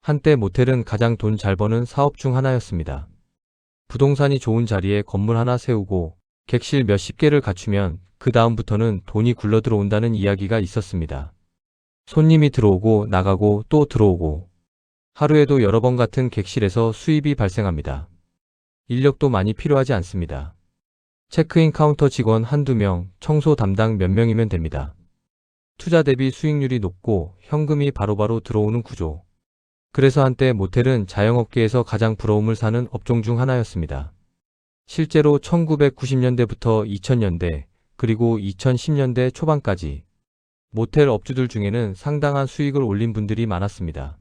한때 모텔은 가장 돈 잘 버는 사업 중 하나였습니다. 부동산이 좋은 자리에 건물 하나 세우고 객실 몇십 개를 갖추면 그 다음부터는 돈이 굴러 들어온다는 이야기가 있었습니다. 손님이 들어오고 나가고 또 들어오고 하루에도 여러 번 같은 객실에서 수입이 발생합니다. 인력도 많이 필요하지 않습니다. 체크인 카운터 직원 한두 명, 청소 담당 몇 명이면 됩니다. 투자 대비 수익률이 높고 현금이 바로바로 들어오는 구조. 그래서 한때 모텔은 자영업계에서 가장 부러움을 사는 업종 중 하나였습니다. 실제로 1990년대부터 2000년대 그리고 2010년대 초반까지 모텔 업주들 중에는 상당한 수익을 올린 분들이 많았습니다.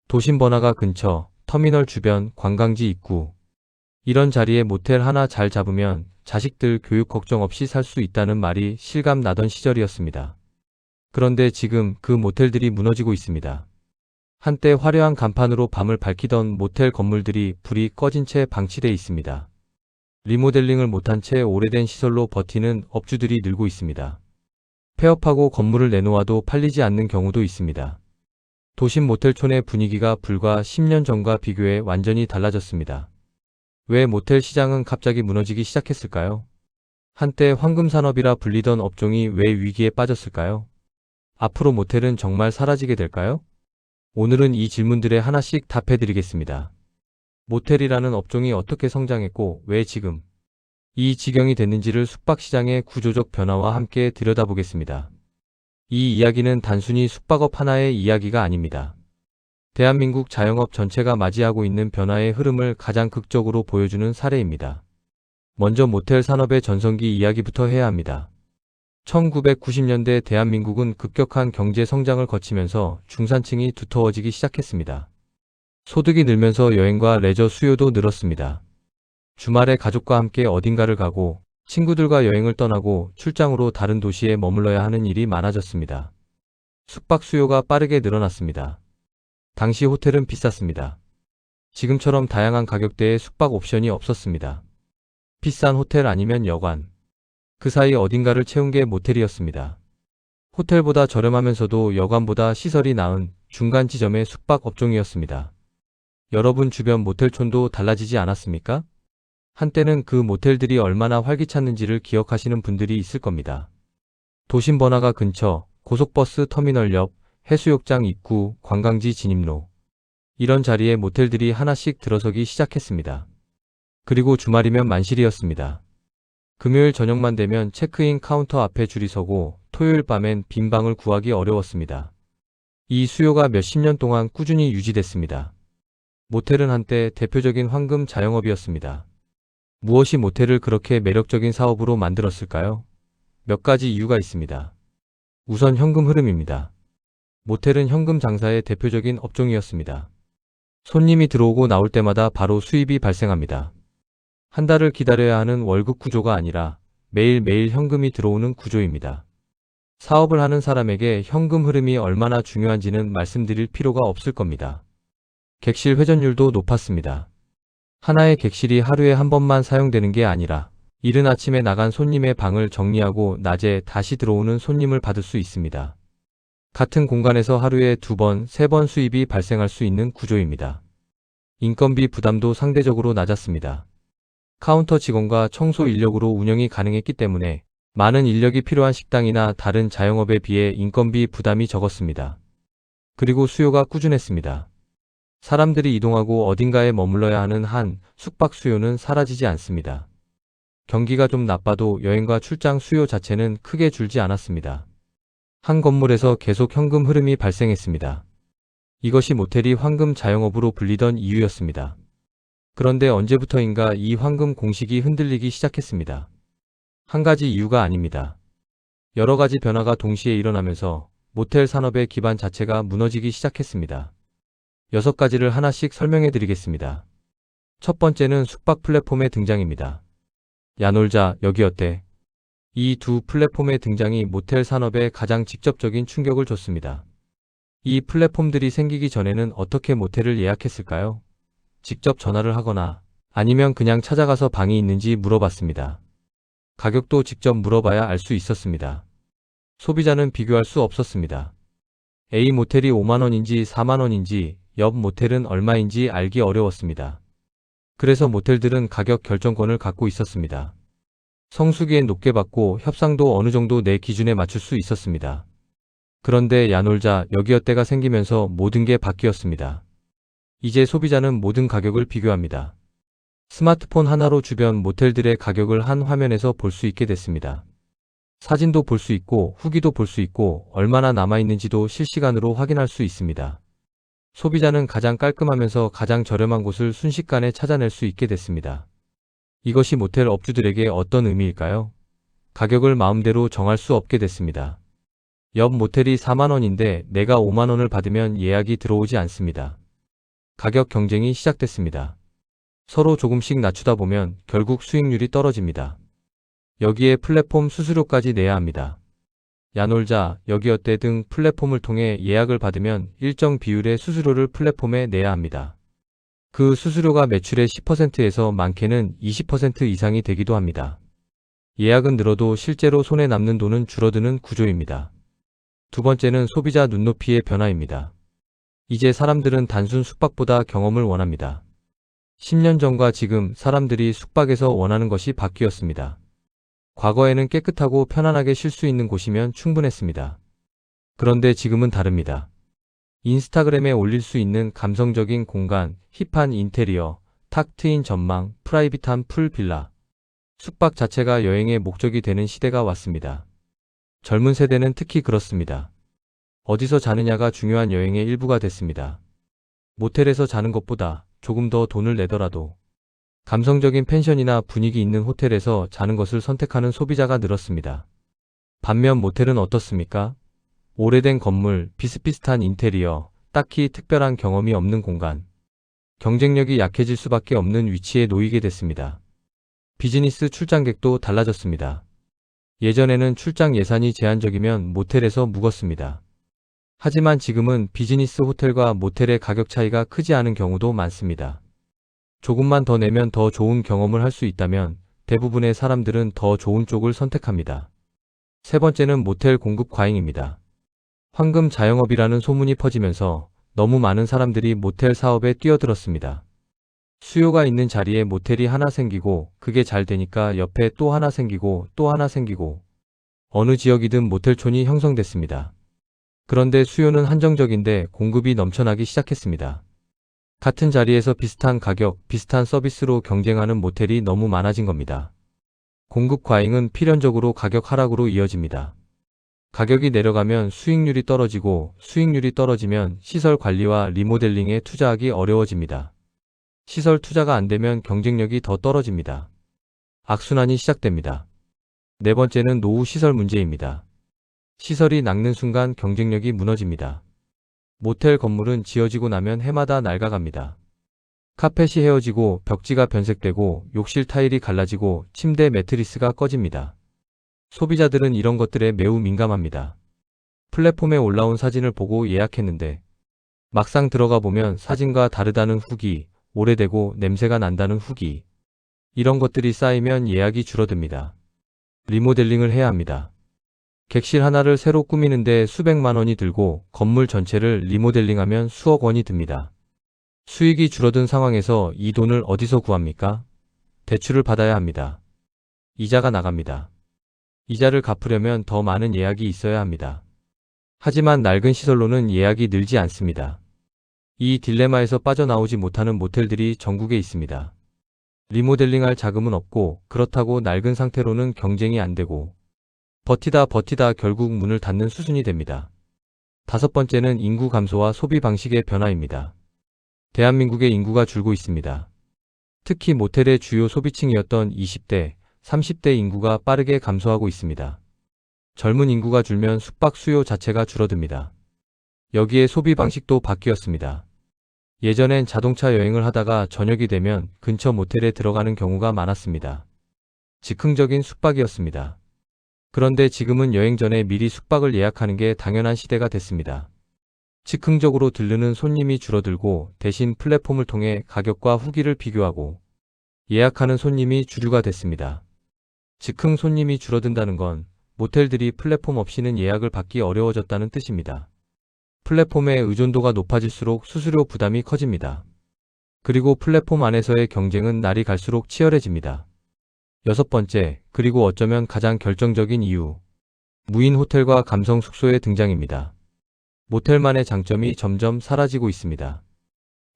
도심 번화가 근처, 터미널 주변, 관광지 입구 이런 자리에 모텔 하나 잘 잡으면 자식들 교육 걱정 없이 살 수 있다는 말이 실감 나던 시절이었습니다. 그런데 지금 그 모텔들이 무너지고 있습니다. 한때 화려한 간판으로 밤을 밝히던 모텔 건물들이 불이 꺼진 채 방치돼 있습니다. 리모델링을 못한 채 오래된 시설로 버티는 업주들이 늘고 있습니다. 폐업하고 건물을 내놓아도 팔리지 않는 경우도 있습니다. 도심 모텔촌의 분위기가 불과 10년 전과 비교해 완전히 달라졌습니다. 왜 모텔 시장은 갑자기 무너지기 시작했을까요? 한때 황금산업이라 불리던 업종이 왜 위기에 빠졌을까요? 앞으로 모텔은 정말 사라지게 될까요? 오늘은 이 질문들에 하나씩 답해드리겠습니다. 모텔이라는 업종이 어떻게 성장했고 왜 지금 이 지경이 됐는지를 숙박시장의 구조적 변화와 함께 들여다보겠습니다. 이 이야기는 단순히 숙박업 하나의 이야기가 아닙니다. 대한민국 자영업 전체가 맞이하고 있는 변화의 흐름을 가장 극적으로 보여주는 사례입니다. 먼저 모텔 산업의 전성기 이야기부터 해야 합니다. 1990년대 대한민국은 급격한 경제 성장을 거치면서 중산층이 두터워지기 시작했습니다. 소득이 늘면서 여행과 레저 수요도 늘었습니다. 주말에 가족과 함께 어딘가를 가고 친구들과 여행을 떠나고 출장으로 다른 도시에 머물러야 하는 일이 많아졌습니다. 숙박 수요가 빠르게 늘어났습니다. 당시 호텔은 비쌌습니다. 지금처럼 다양한 가격대의 숙박 옵션이 없었습니다. 비싼 호텔 아니면 여관. 그 사이 어딘가를 채운 게 모텔이었습니다. 호텔보다 저렴하면서도 여관보다 시설이 나은 중간 지점의 숙박 업종이었습니다. 여러분 주변 모텔촌도 달라지지 않았습니까? 한때는 그 모텔들이 얼마나 활기찼는지를 기억하시는 분들이 있을 겁니다. 도심 번화가 근처, 고속버스 터미널 옆, 해수욕장 입구, 관광지 진입로. 이런 자리에 모텔들이 하나씩 들어서기 시작했습니다. 그리고 주말이면 만실이었습니다. 금요일 저녁만 되면 체크인 카운터 앞에 줄이 서고 토요일 밤엔 빈 방을 구하기 어려웠습니다. 이 수요가 몇십 년 동안 꾸준히 유지됐습니다. 모텔은 한때 대표적인 황금 자영업이었습니다. 무엇이 모텔을 그렇게 매력적인 사업으로 만들었을까요? 몇 가지 이유가 있습니다. 우선 현금 흐름입니다. 모텔은 현금 장사의 대표적인 업종이었습니다. 손님이 들어오고 나올 때마다 바로 수입이 발생합니다. 한 달을 기다려야 하는 월급 구조가 아니라 매일매일 현금이 들어오는 구조입니다. 사업을 하는 사람에게 현금 흐름이 얼마나 중요한지는 말씀드릴 필요가 없을 겁니다. 객실 회전율도 높았습니다. 하나의 객실이 하루에 한 번만 사용되는 게 아니라 이른 아침에 나간 손님의 방을 정리하고 낮에 다시 들어오는 손님을 받을 수 있습니다. 같은 공간에서 하루에 2번, 3번 수입이 발생할 수 있는 구조입니다. 인건비 부담도 상대적으로 낮았습니다. 카운터 직원과 청소 인력으로 운영이 가능했기 때문에 많은 인력이 필요한 식당이나 다른 자영업에 비해 인건비 부담이 적었습니다. 그리고 수요가 꾸준했습니다. 사람들이 이동하고 어딘가에 머물러야 하는 한 숙박 수요는 사라지지 않습니다. 경기가 좀 나빠도 여행과 출장 수요 자체는 크게 줄지 않았습니다. 한 건물에서 계속 현금 흐름이 발생했습니다. 이것이 모텔이 황금 자영업으로 불리던 이유였습니다. 그런데 언제부터인가 이 황금 공식이 흔들리기 시작했습니다. 한 가지 이유가 아닙니다. 여러 가지 변화가 동시에 일어나면서 모텔 산업의 기반 자체가 무너지기 시작했습니다. 6가지를 하나씩 설명해 드리겠습니다. 첫 번째는 숙박 플랫폼의 등장입니다. 야 놀자, 여기 어때? 이 두 플랫폼의 등장이 모텔 산업에 가장 직접적인 충격을 줬습니다. 이 플랫폼들이 생기기 전에는 어떻게 모텔을 예약했을까요? 직접 전화를 하거나 아니면 그냥 찾아가서 방이 있는지 물어봤습니다. 가격도 직접 물어봐야 알 수 있었습니다. 소비자는 비교할 수 없었습니다. A 모텔이 5만원인지 4만원인지 옆 모텔은 얼마인지 알기 어려웠습니다. 그래서 모텔들은 가격 결정권을 갖고 있었습니다. 성수기엔 높게 받고 협상도 어느 정도 내 기준에 맞출 수 있었습니다. 그런데 야놀자 여기어때가 생기면서 모든 게 바뀌었습니다. 이제 소비자는 모든 가격을 비교합니다. 스마트폰 하나로 주변 모텔들의 가격을 한 화면에서 볼 수 있게 됐습니다. 사진도 볼 수 있고 후기도 볼 수 있고 얼마나 남아있는지도 실시간으로 확인할 수 있습니다. 소비자는 가장 깔끔하면서 가장 저렴한 곳을 순식간에 찾아낼 수 있게 됐습니다. 이것이 모텔 업주들에게 어떤 의미일까요? 가격을 마음대로 정할 수 없게 됐습니다. 옆 모텔이 4만 원인데 내가 5만 원을 받으면 예약이 들어오지 않습니다. 가격 경쟁이 시작됐습니다. 서로 조금씩 낮추다 보면 결국 수익률이 떨어집니다. 여기에 플랫폼 수수료까지 내야 합니다. 야놀자, 여기어때 등 플랫폼을 통해 예약을 받으면 일정 비율의 수수료를 플랫폼에 내야 합니다. 그 수수료가 매출의 10%에서 많게는 20% 이상이 되기도 합니다. 예약은 늘어도 실제로 손에 남는 돈은 줄어드는 구조입니다. 두 번째는 소비자 눈높이의 변화입니다. 이제 사람들은 단순 숙박보다 경험을 원합니다. 10년 전과 지금 사람들이 숙박에서 원하는 것이 바뀌었습니다. 과거에는 깨끗하고 편안하게 쉴 수 있는 곳이면 충분했습니다. 그런데 지금은 다릅니다. 인스타그램에 올릴 수 있는 감성적인 공간, 힙한 인테리어, 탁 트인 전망, 프라이빗한 풀 빌라. 숙박 자체가 여행의 목적이 되는 시대가 왔습니다. 젊은 세대는 특히 그렇습니다. 어디서 자느냐가 중요한 여행의 일부가 됐습니다. 모텔에서 자는 것보다 조금 더 돈을 내더라도 감성적인 펜션이나 분위기 있는 호텔에서 자는 것을 선택하는 소비자가 늘었습니다. 반면 모텔은 어떻습니까? 오래된 건물, 비슷비슷한 인테리어, 딱히 특별한 경험이 없는 공간. 경쟁력이 약해질 수밖에 없는 위치에 놓이게 됐습니다. 비즈니스 출장객도 달라졌습니다. 예전에는 출장 예산이 제한적이면 모텔에서 묵었습니다. 하지만 지금은 비즈니스 호텔과 모텔의 가격 차이가 크지 않은 경우도 많습니다. 조금만 더 내면 더 좋은 경험을 할 수 있다면 대부분의 사람들은 더 좋은 쪽을 선택합니다. 세 번째는 모텔 공급 과잉입니다. 황금 자영업이라는 소문이 퍼지면서 너무 많은 사람들이 모텔 사업에 뛰어들었습니다. 수요가 있는 자리에 모텔이 하나 생기고 그게 잘 되니까 옆에 또 하나 생기고 또 하나 생기고 어느 지역이든 모텔촌이 형성됐습니다. 그런데 수요는 한정적인데 공급이 넘쳐나기 시작했습니다. 같은 자리에서 비슷한 가격, 비슷한 서비스로 경쟁하는 모텔이 너무 많아진 겁니다. 공급 과잉은 필연적으로 가격 하락으로 이어집니다. 가격이 내려가면 수익률이 떨어지고 수익률이 떨어지면 시설 관리와 리모델링에 투자하기 어려워집니다. 시설 투자가 안 되면 경쟁력이 더 떨어집니다. 악순환이 시작됩니다. 네 번째는 노후 시설 문제입니다. 시설이 낡는 순간 경쟁력이 무너집니다. 모텔 건물은 지어지고 나면 해마다 낡아갑니다. 카펫이 헤어지고 벽지가 변색되고 욕실 타일이 갈라지고 침대 매트리스가 꺼집니다. 소비자들은 이런 것들에 매우 민감합니다. 플랫폼에 올라온 사진을 보고 예약했는데 막상 들어가 보면 사진과 다르다는 후기, 오래되고 냄새가 난다는 후기. 이런 것들이 쌓이면 예약이 줄어듭니다. 리모델링을 해야 합니다. 객실 하나를 새로 꾸미는데 수백만 원이 들고 건물 전체를 리모델링하면 수억 원이 듭니다. 수익이 줄어든 상황에서 이 돈을 어디서 구합니까? 대출을 받아야 합니다. 이자가 나갑니다. 이자를 갚으려면 더 많은 예약이 있어야 합니다. 하지만 낡은 시설로는 예약이 늘지 않습니다. 이 딜레마에서 빠져나오지 못하는 모텔들이 전국에 있습니다. 리모델링할 자금은 없고 그렇다고 낡은 상태로는 경쟁이 안 되고 버티다 결국 문을 닫는 수순이 됩니다. 다섯 번째는 인구 감소와 소비 방식의 변화입니다. 대한민국의 인구가 줄고 있습니다. 특히 모텔의 주요 소비층이었던 20대, 30대 인구가 빠르게 감소하고 있습니다. 젊은 인구가 줄면 숙박 수요 자체가 줄어듭니다. 여기에 소비 방식도 바뀌었습니다. 예전엔 자동차 여행을 하다가 저녁이 되면 근처 모텔에 들어가는 경우가 많았습니다. 즉흥적인 숙박이었습니다. 그런데 지금은 여행 전에 미리 숙박을 예약하는 게 당연한 시대가 됐습니다. 즉흥적으로 들르는 손님이 줄어들고 대신 플랫폼을 통해 가격과 후기를 비교하고 예약하는 손님이 주류가 됐습니다. 즉흥 손님이 줄어든다는 건 모텔들이 플랫폼 없이는 예약을 받기 어려워졌다는 뜻입니다. 플랫폼의 의존도가 높아질수록 수수료 부담이 커집니다. 그리고 플랫폼 안에서의 경쟁은 날이 갈수록 치열해집니다. 여섯 번째, 그리고 어쩌면 가장 결정적인 이유. 무인 호텔과 감성 숙소의 등장입니다. 모텔만의 장점이 점점 사라지고 있습니다.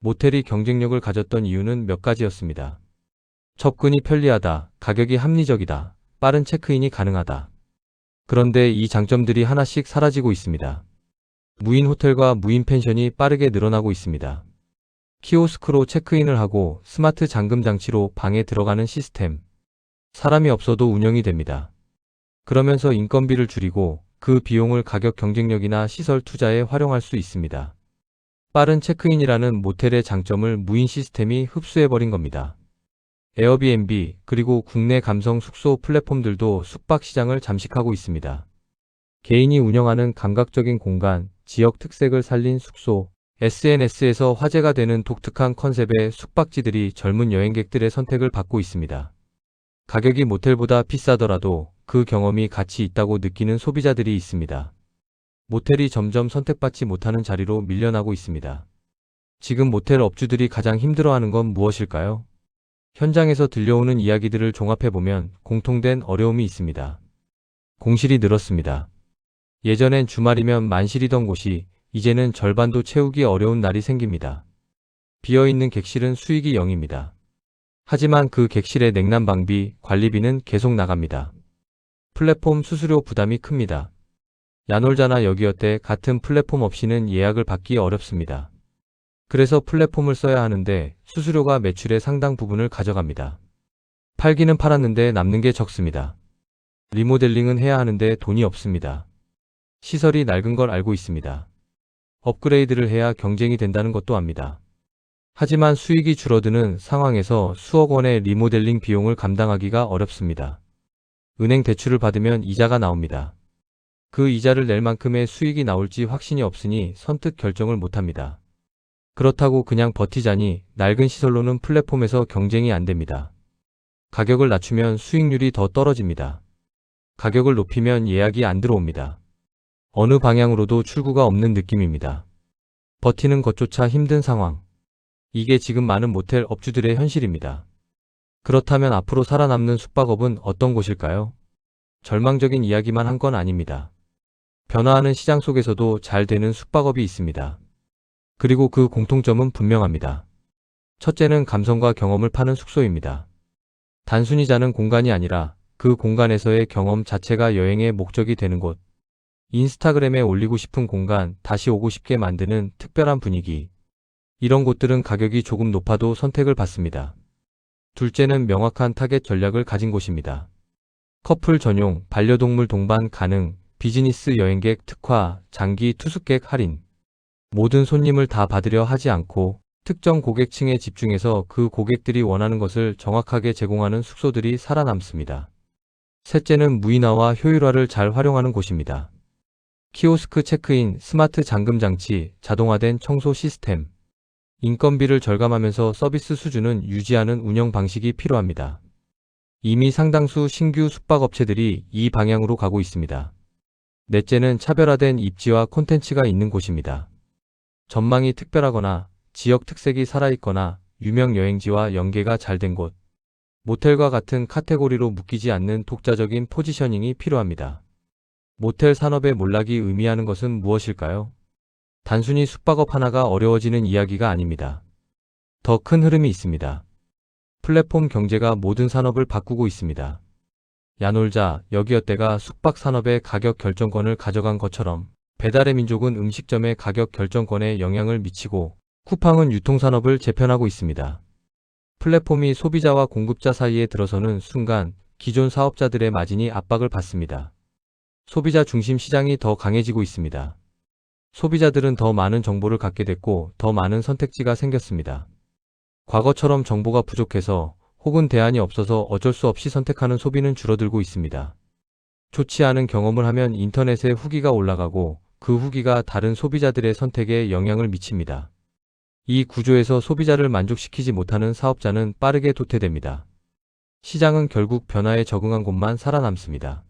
모텔이 경쟁력을 가졌던 이유는 몇 가지였습니다. 접근이 편리하다, 가격이 합리적이다, 빠른 체크인이 가능하다. 그런데 이 장점들이 하나씩 사라지고 있습니다. 무인 호텔과 무인 펜션이 빠르게 늘어나고 있습니다. 키오스크로 체크인을 하고 스마트 잠금 장치로 방에 들어가는 시스템. 사람이 없어도 운영이 됩니다. 그러면서 인건비를 줄이고 그 비용을 가격 경쟁력이나 시설 투자에 활용할 수 있습니다. 빠른 체크인이라는 모텔의 장점을 무인 시스템이 흡수해버린 겁니다. 에어비앤비 그리고 국내 감성 숙소 플랫폼들도 숙박 시장을 잠식하고 있습니다. 개인이 운영하는 감각적인 공간, 지역 특색을 살린 숙소, SNS에서 화제가 되는 독특한 컨셉의 숙박지들이 젊은 여행객들의 선택을 받고 있습니다. 가격이 모텔보다 비싸더라도 그 경험이 가치 있다고 느끼는 소비자들이 있습니다. 모텔이 점점 선택받지 못하는 자리로 밀려나고 있습니다. 지금 모텔 업주들이 가장 힘들어하는 건 무엇일까요? 현장에서 들려오는 이야기들을 종합해보면 공통된 어려움이 있습니다. 공실이 늘었습니다. 예전엔 주말이면 만실이던 곳이 이제는 절반도 채우기 어려운 날이 생깁니다. 비어있는 객실은 수익이 0입니다. 하지만 그 객실의 냉난방비, 관리비는 계속 나갑니다. 플랫폼 수수료 부담이 큽니다. 야놀자나 여기어때 같은 플랫폼 없이는 예약을 받기 어렵습니다. 그래서 플랫폼을 써야 하는데 수수료가 매출의 상당 부분을 가져갑니다. 팔기는 팔았는데 남는 게 적습니다. 리모델링은 해야 하는데 돈이 없습니다. 시설이 낡은 걸 알고 있습니다. 업그레이드를 해야 경쟁이 된다는 것도 압니다. 하지만 수익이 줄어드는 상황에서 수억 원의 리모델링 비용을 감당하기가 어렵습니다. 은행 대출을 받으면 이자가 나옵니다. 그 이자를 낼 만큼의 수익이 나올지 확신이 없으니 선뜻 결정을 못합니다. 그렇다고 그냥 버티자니 낡은 시설로는 플랫폼에서 경쟁이 안 됩니다. 가격을 낮추면 수익률이 더 떨어집니다. 가격을 높이면 예약이 안 들어옵니다. 어느 방향으로도 출구가 없는 느낌입니다. 버티는 것조차 힘든 상황. 이게 지금 많은 모텔 업주들의 현실입니다. 그렇다면 앞으로 살아남는 숙박업은 어떤 곳일까요? 절망적인 이야기만 한 건 아닙니다. 변화하는 시장 속에서도 잘 되는 숙박업이 있습니다. 그리고 그 공통점은 분명합니다. 첫째는 감성과 경험을 파는 숙소입니다. 단순히 자는 공간이 아니라 그 공간에서의 경험 자체가 여행의 목적이 되는 곳. 인스타그램에 올리고 싶은 공간, 다시 오고 싶게 만드는 특별한 분위기. 이런 곳들은 가격이 조금 높아도 선택을 받습니다. 둘째는 명확한 타겟 전략을 가진 곳입니다. 커플 전용, 반려동물 동반 가능, 비즈니스 여행객 특화, 장기 투숙객 할인. 모든 손님을 다 받으려 하지 않고 특정 고객층에 집중해서 그 고객들이 원하는 것을 정확하게 제공하는 숙소들이 살아남습니다. 셋째는 무인화와 효율화를 잘 활용하는 곳입니다. 키오스크 체크인, 스마트 잠금 장치, 자동화된 청소 시스템. 인건비를 절감하면서 서비스 수준은 유지하는 운영 방식이 필요합니다. 이미 상당수 신규 숙박업체들이 이 방향으로 가고 있습니다. 넷째는 차별화된 입지와 콘텐츠가 있는 곳입니다. 전망이 특별하거나 지역 특색이 살아있거나 유명 여행지와 연계가 잘 된 곳. 모텔과 같은 카테고리로 묶이지 않는 독자적인 포지셔닝이 필요합니다. 모텔 산업의 몰락이 의미하는 것은 무엇일까요? 단순히 숙박업 하나가 어려워지는 이야기가 아닙니다. 더 큰 흐름이 있습니다. 플랫폼 경제가 모든 산업을 바꾸고 있습니다. 야놀자, 여기어때가 숙박 산업의 가격 결정권을 가져간 것처럼 배달의 민족은 음식점의 가격 결정권에 영향을 미치고 쿠팡은 유통산업을 재편하고 있습니다. 플랫폼이 소비자와 공급자 사이에 들어서는 순간 기존 사업자들의 마진이 압박을 받습니다. 소비자 중심 시장이 더 강해지고 있습니다. 소비자들은 더 많은 정보를 갖게 됐고 더 많은 선택지가 생겼습니다. 과거처럼 정보가 부족해서 혹은 대안이 없어서 어쩔 수 없이 선택하는 소비는 줄어들고 있습니다. 좋지 않은 경험을 하면 인터넷에 후기가 올라가고 그 후기가 다른 소비자들의 선택에 영향을 미칩니다. 이 구조에서 소비자를 만족시키지 못하는 사업자는 빠르게 도태됩니다. 시장은 결국 변화에 적응한 곳만 살아남습니다.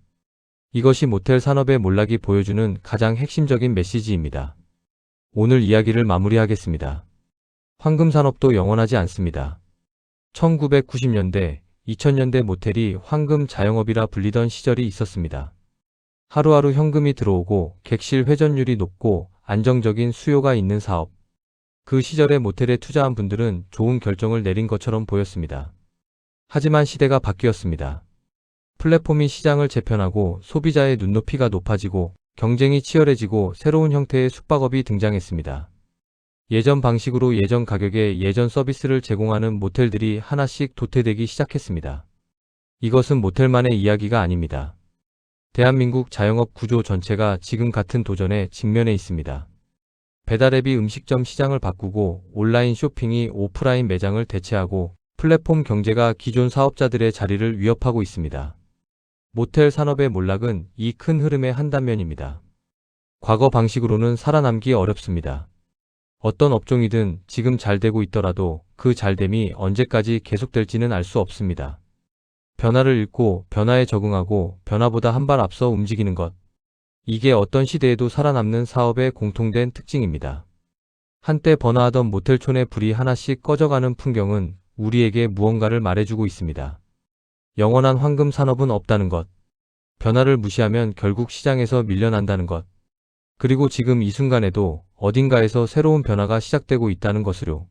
이것이 모텔 산업의 몰락이 보여주는 가장 핵심적인 메시지입니다. 오늘 이야기를 마무리하겠습니다. 황금산업도 영원하지 않습니다. 1990년대, 2000년대 모텔이 황금 자영업이라 불리던 시절이 있었습니다. 하루하루 현금이 들어오고 객실 회전율이 높고 안정적인 수요가 있는 사업. 그 시절에 모텔에 투자한 분들은 좋은 결정을 내린 것처럼 보였습니다. 하지만 시대가 바뀌었습니다. 플랫폼이 시장을 재편하고 소비자의 눈높이가 높아지고 경쟁이 치열해지고 새로운 형태의 숙박업이 등장했습니다. 예전 방식으로 예전 가격에 예전 서비스를 제공하는 모텔들이 하나씩 도태되기 시작했습니다. 이것은 모텔만의 이야기가 아닙니다. 대한민국 자영업 구조 전체가 지금 같은 도전에 직면해 있습니다. 배달앱이 음식점 시장을 바꾸고 온라인 쇼핑이 오프라인 매장을 대체하고 플랫폼 경제가 기존 사업자들의 자리를 위협하고 있습니다. 모텔 산업의 몰락은 이 큰 흐름의 한 단면입니다. 과거 방식으로는 살아남기 어렵습니다. 어떤 업종이든 지금 잘 되고 있더라도 그 잘됨이 언제까지 계속될지는 알 수 없습니다. 변화를 읽고 변화에 적응하고 변화보다 한 발 앞서 움직이는 것. 이게 어떤 시대에도 살아남는 사업의 공통된 특징입니다. 한때 번화하던 모텔촌의 불이 하나씩 꺼져가는 풍경은 우리에게 무언가를 말해주고 있습니다. 영원한 황금 산업은 없다는 것. 변화를 무시하면 결국 시장에서 밀려난다는 것. 그리고 지금 이 순간에도 어딘가에서 새로운 변화가 시작되고 있다는 것으로.